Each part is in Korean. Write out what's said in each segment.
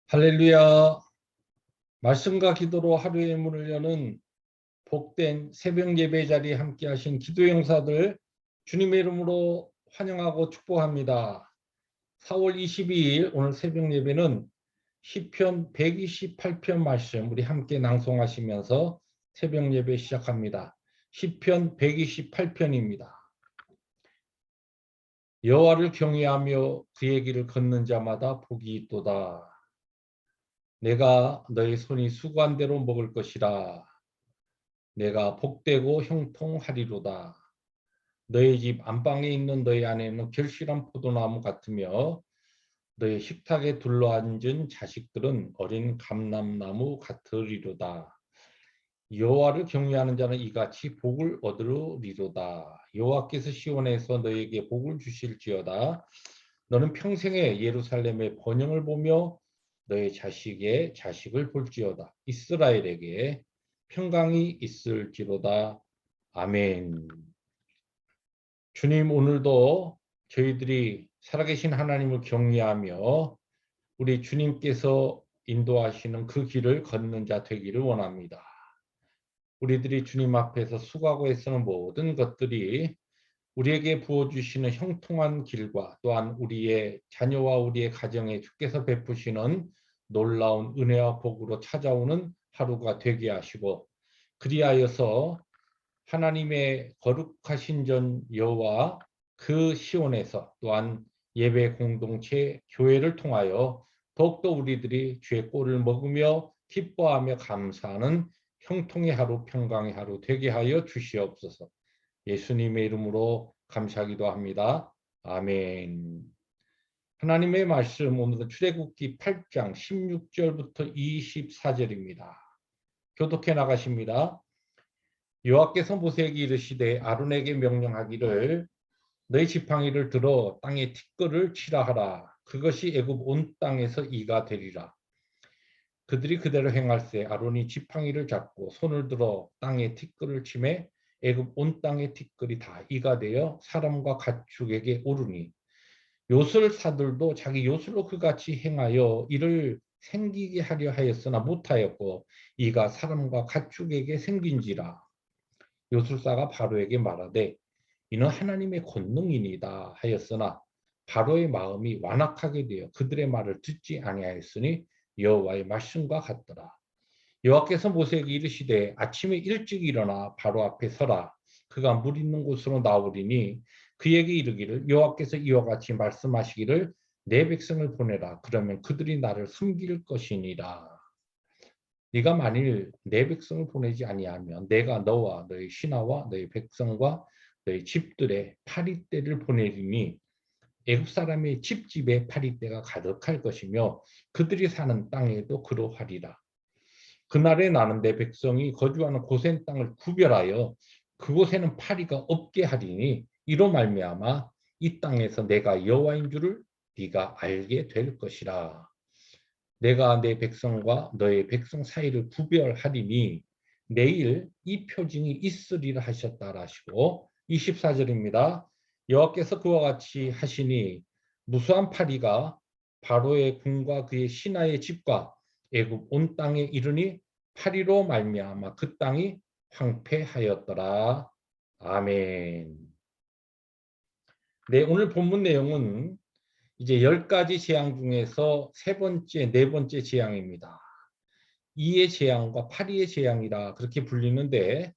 할렐루야. 말씀과 기도로 하루의 문을 여는 복된 새벽 예배 자리에 함께 하신 기도 용사들 주님의 이름으로 환영하고 축복합니다. 4월 22일 오늘 새벽 예배는 시편 128편 말씀 우리 함께 낭송하시면서 새벽 예배 시작합니다. 시편 128편입니다. 여호와를 경외하며 그의 길을 걷는 자마다 복이 있도다. 내가 너의 손이 수고한 대로 먹을 것이라. 내가 복되고 형통하리로다. 너의 집 안방에 있는 너의 아내는 결실한 포도나무 같으며 너의 식탁에 둘러앉은 자식들은 어린 감람나무 같으리로다. 여호와를 경외하는 자는 이같이 복을 얻으리로다. 여호와께서 시온에서 너에게 복을 주실지어다. 너는 평생에 예루살렘의 번영을 보며 너의 자식의 자식을 볼지어다. 이스라엘에게 평강이 있을지로다. 아멘. 주님, 오늘도 저희들이 살아계신 하나님을 경외하며 우리 주님께서 인도하시는 그 길을 걷는 자 되기를 원합니다. 우리들이 주님 앞에서 수고하고 애쓰는 모든 것들이 우리에게 부어주시는 형통한 길과 또한 우리의 자녀와 우리의 가정에 주께서 베푸시는 놀라운 은혜와 복으로 찾아오는 하루가 되게 하시고, 그리하여서 하나님의 거룩하신 전 여호와 그 시온에서 또한 예배 공동체 교회를 통하여 더욱더 우리들이 주의 꼴을 먹으며 기뻐하며 감사하는 형통의 하루, 평강의 하루 되게 하여 주시옵소서. 예수님의 이름으로 감사하기도 합니다. 아멘. 하나님의 말씀 오늘은 출애굽기 8장 16절부터 24절입니다. 교독해 나가십니다. 여호와께서 모세에게 이르시되 아론에게 명령하기를 너희 지팡이를 들어 땅에 티끌을 치라 하라. 그것이 애굽 온 땅에서 이가 되리라. 그들이 그대로 행할세 아론이 지팡이를 잡고 손을 들어 땅에 티끌을 치매 애굽 온 땅의 티끌이 다 이가 되어 사람과 가축에게 오르니 요술사들도 자기 요술로 그같이 행하여 이를 생기게 하려 하였으나 못하였고 이가 사람과 가축에게 생긴지라. 요술사가 바로에게 말하되 이는 하나님의 권능이니이다 하였으나 바로의 마음이 완악하게 되어 그들의 말을 듣지 아니하였으니 여호와의 말씀과 같더라. 여호와께서 모세에게 이르시되 아침에 일찍 일어나 바로 앞에 서라. 그가 물 있는 곳으로 나오리니 그에게 이르기를 여호와께서 이와 같이 말씀하시기를 내 백성을 보내라. 그러면 그들이 나를 섬길 것이니라. 네가 만일 내 백성을 보내지 아니하면 내가 너와 너의 신하와 너의 백성과 너의 집들의 파리떼를 보내리니 애굽 사람의 집집에 파리떼가 가득할 것이며 그들이 사는 땅에도 그러하리라. 그날에 나는 내 백성이 거주하는 고센 땅을 구별하여 그곳에는 파리가 없게 하리니 이로 말미암아 이 땅에서 내가 여호와인 줄을 네가 알게 될 것이라. 내가 내 백성과 너의 백성 사이를 구별하리니 내일 이 표징이 있으리라 하셨다 하시고 24절입니다. 여호와께서 그와 같이 하시니 무수한 파리가 바로의 궁과 그의 신하의 집과 애굽 온 땅에 이르니 파리로 말미암아 그 땅이 황폐하였더라. 아멘. 네, 오늘 본문 내용은 이제 10가지 재앙 중에서 세 번째, 네 번째 재앙입니다. 이의 재앙과 파리의 재앙이라 그렇게 불리는데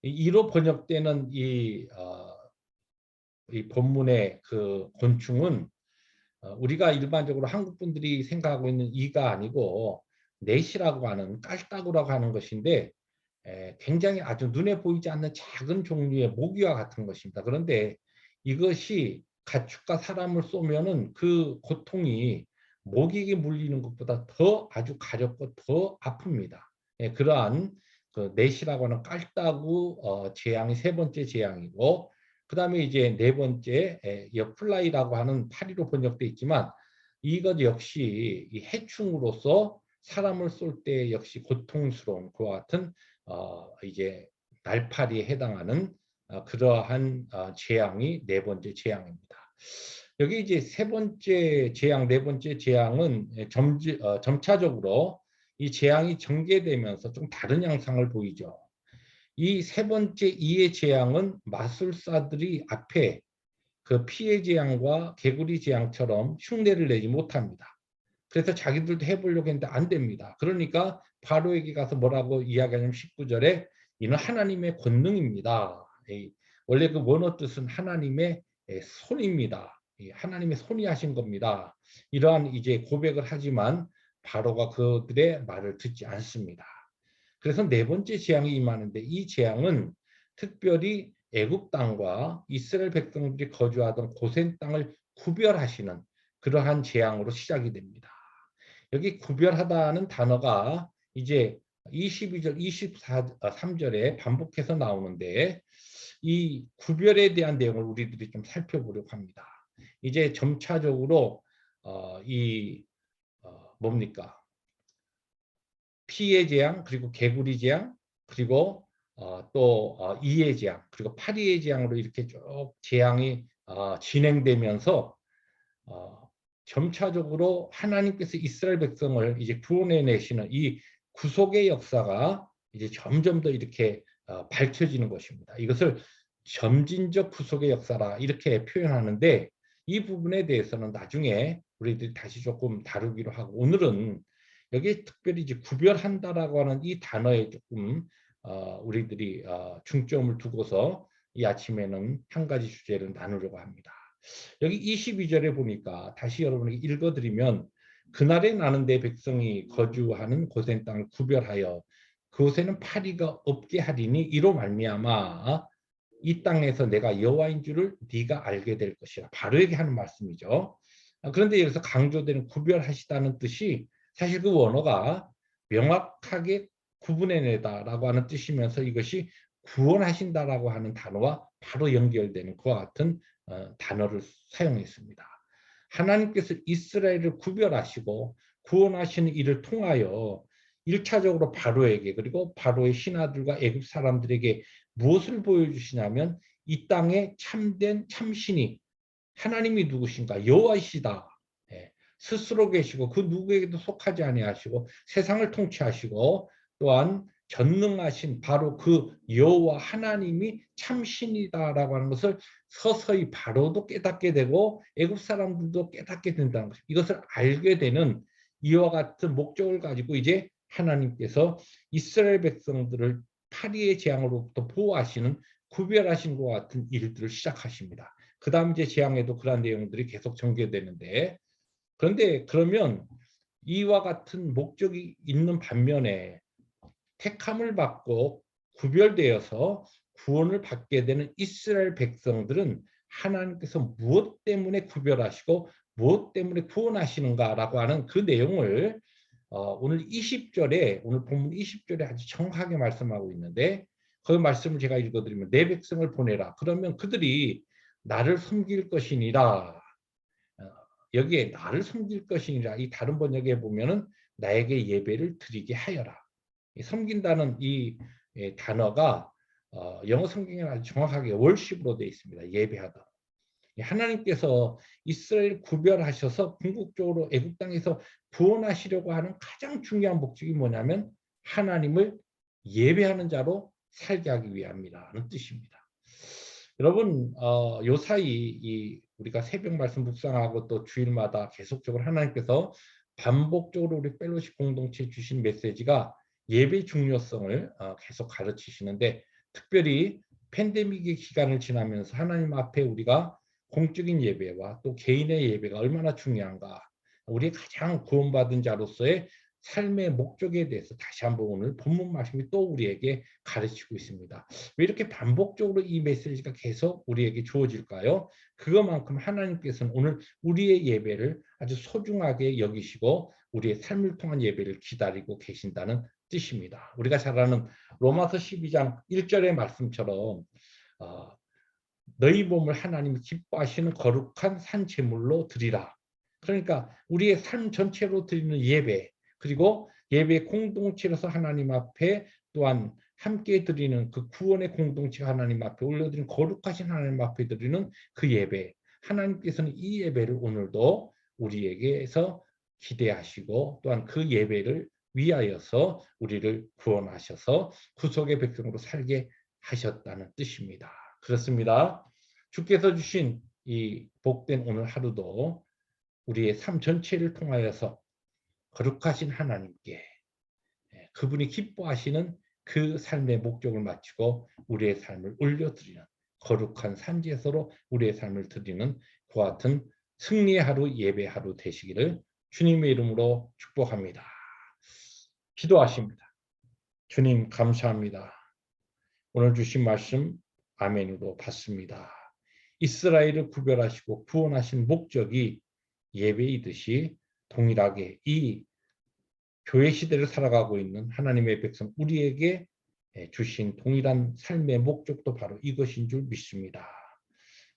이로 번역되는 이 본문의 그 곤충은 우리가 일반적으로 한국 분들이 생각하고 있는 이가 아니고 넷이라고 하는 깔따구라고 하는 것인데 굉장히 아주 눈에 보이지 않는 작은 종류의 모기와 같은 것입니다. 그런데 이것이 가축과 사람을 쏘면은 그 고통이 모기에게 물리는 것보다 더 아주 가렵고 더 아픕니다. 그러한 그 넷이라고 하는 깔따구 재앙이 세 번째 재앙이고, 그 다음에 이제 네 번째 여플라이라고 하는 파리로 번역되어 있지만 이것 역시 이 해충으로서 사람을 쏠 때 역시 고통스러운 그와 같은 이제 날파리에 해당하는 그러한 재앙이 네 번째 재앙입니다. 여기 이제 세 번째 재앙, 네 번째 재앙은 점차적으로 이 재앙이 전개되면서 좀 다른 양상을 보이죠. 이 세 번째 이의 재앙은 마술사들이 앞에 그 피해 재앙과 개구리 재앙처럼 흉내를 내지 못합니다. 그래서 자기들도 해보려고 했는데 안 됩니다. 그러니까 바로에게 가서 뭐라고 이야기하냐면 19절에 이는 하나님의 권능입니다. 원래 그 원어 뜻은 하나님의 손입니다. 하나님의 손이 하신 겁니다. 이러한 이제 고백을 하지만 바로가 그들의 말을 듣지 않습니다. 그래서 네 번째 재앙이 임하는데 이 재앙은 특별히 애굽 땅과 이스라엘 백성들이 거주하던 고센 땅을 구별하시는 그러한 재앙으로 시작이 됩니다. 여기 구별하다는 단어가 이제 22절, 23절에 반복해서 나오는데 이 구별에 대한 내용을 우리들이 좀 살펴보려고 합니다. 이제 점차적으로 이 뭡니까? 피의 재앙, 그리고 개구리 재앙, 그리고 또 이의 재앙, 그리고 파리의 재앙으로 이렇게 쭉 재앙이 진행되면서 점차적으로 하나님께서 이스라엘 백성을 이제 구원해 내시는 이 구속의 역사가 이제 점점 더 이렇게 밝혀지는 것입니다. 이것을 점진적 구속의 역사라 이렇게 표현하는데 이 부분에 대해서는 나중에 우리들이 다시 조금 다루기로 하고 오늘은 여기 특별히 이제 구별한다라고 하는 이 단어에 조금 우리들이 중점을 두고서 이 아침에는 한 가지 주제를 나누려고 합니다. 여기 22절에 보니까 다시 여러분에게 읽어드리면 그날에 나는 내 백성이 거주하는 고센 땅을 구별하여 그곳에는 파리가 없게 하리니 이로 말미암아 이 땅에서 내가 여호와인 줄을 네가 알게 될 것이라. 바로에게 하는 말씀이죠. 그런데 여기서 강조되는 구별하시다는 뜻이 사실 그 원어가 명확하게 구분해내다라고 하는 뜻이면서 이것이 구원하신다라고 하는 단어와 바로 연결되는 그와 같은 단어를 사용했습니다. 하나님께서 이스라엘을 구별하시고 구원하시는 일을 통하여 1차적으로 바로에게 그리고 바로의 신하들과 애굽 사람들에게 무엇을 보여주시냐면 이 땅에 참된 참신이 하나님이 누구신가? 여호와이시다. 스스로 계시고 그 누구에게도 속하지 아니하시고 세상을 통치하시고 또한 전능하신 바로 그 여호와 하나님이 참신이다라고 하는 것을 서서히 바로도 깨닫게 되고 애굽 사람들도 깨닫게 된다는 것입니다. 이것을 알게 되는 이와 같은 목적을 가지고 이제 하나님께서 이스라엘 백성들을 파리의 재앙으로부터 보호하시는 구별하신 것 같은 일들을 시작하십니다. 그 다음 이제 재앙에도 그러한 내용들이 계속 전개되는데 그런데 그러면 이와 같은 목적이 있는 반면에 택함을 받고 구별되어서 구원을 받게 되는 이스라엘 백성들은 하나님께서 무엇 때문에 구별하시고 무엇 때문에 구원하시는가라고 하는 그 내용을 오늘 20절에 오늘 본문 20절에 아주 정확하게 말씀하고 있는데 그 말씀을 제가 읽어드리면 내 백성을 보내라. 그러면 그들이 나를 섬길 것이니라. 여기에 나를 섬길 것이니라 이 다른 번역에 보면은 나에게 예배를 드리게 하여라. 섬긴다는 이 단어가 영어 성경에 아주 정확하게 월십으로 되어 있습니다. 예배하다. 하나님께서 이스라엘 구별하셔서 궁극적으로 애굽 땅에서 구원하시려고 하는 가장 중요한 목적이 뭐냐면 하나님을 예배하는 자로 살게 하기 위함이라는 뜻입니다. 여러분 요 사이 우리가 새벽 말씀 묵상하고 또 주일마다 계속적으로 하나님께서 반복적으로 우리 펠로십 공동체에 주신 메시지가 예배 중요성을 계속 가르치시는데 특별히 팬데믹의 기간을 지나면서 하나님 앞에 우리가 공적인 예배와 또 개인의 예배가 얼마나 중요한가 우리 가장 구원받은 자로서의 삶의 목적에 대해서 다시 한번 오늘 본문 말씀이 또 우리에게 가르치고 있습니다. 왜 이렇게 반복적으로 이 메시지가 계속 우리에게 주어질까요? 그것만큼 하나님께서는 오늘 우리의 예배를 아주 소중하게 여기시고 우리의 삶을 통한 예배를 기다리고 계신다는 뜻입니다. 우리가 잘 아는 로마서 12장 1절의 말씀처럼 너희 몸을 하나님이 기뻐하시는 거룩한 산제물로 드리라. 그러니까 우리의 삶 전체로 드리는 예배 그리고 예배 공동체로서 하나님 앞에 또한 함께 드리는 그 구원의 공동체 하나님 앞에 올려드린 거룩하신 하나님 앞에 드리는 그 예배 하나님께서는 이 예배를 오늘도 우리에게서 기대하시고 또한 그 예배를 위하여서 우리를 구원하셔서 구속의 백성으로 살게 하셨다는 뜻입니다. 그렇습니다. 주께서 주신 이 복된 오늘 하루도 우리의 삶 전체를 통하여서 거룩하신 하나님께 그분이 기뻐하시는 그 삶의 목적을 마치고 우리의 삶을 올려드리는 거룩한 산제소로 우리의 삶을 드리는 그와 같은 승리의 하루, 예배 하루 되시기를 주님의 이름으로 축복합니다. 기도하십니다. 주님 감사합니다. 오늘 주신 말씀 아멘으로 받습니다. 이스라엘을 구별하시고 구원하신 목적이 예배이듯이 동일하게 이 교회 시대를 살아가고 있는 하나님의 백성 우리에게 주신 동일한 삶의 목적도 바로 이것인 줄 믿습니다.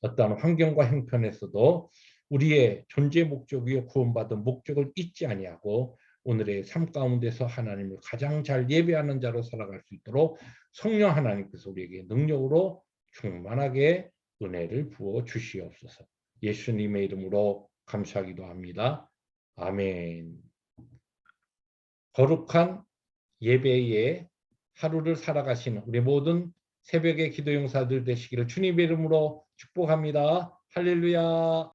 어떠한 환경과 형편에서도 우리의 존재 목적이요 구원받은 목적을 잊지 아니하고 오늘의 삶 가운데서 하나님을 가장 잘 예배하는 자로 살아갈 수 있도록 성령 하나님께서 우리에게 능력으로 충만하게 은혜를 부어 주시옵소서. 예수님의 이름으로 감사하기도 합니다. 아멘. 거룩한 예배의 하루를 살아가시는 우리 모든 새벽의 기도 용사들 되시기를 주님의 이름으로 축복합니다. 할렐루야.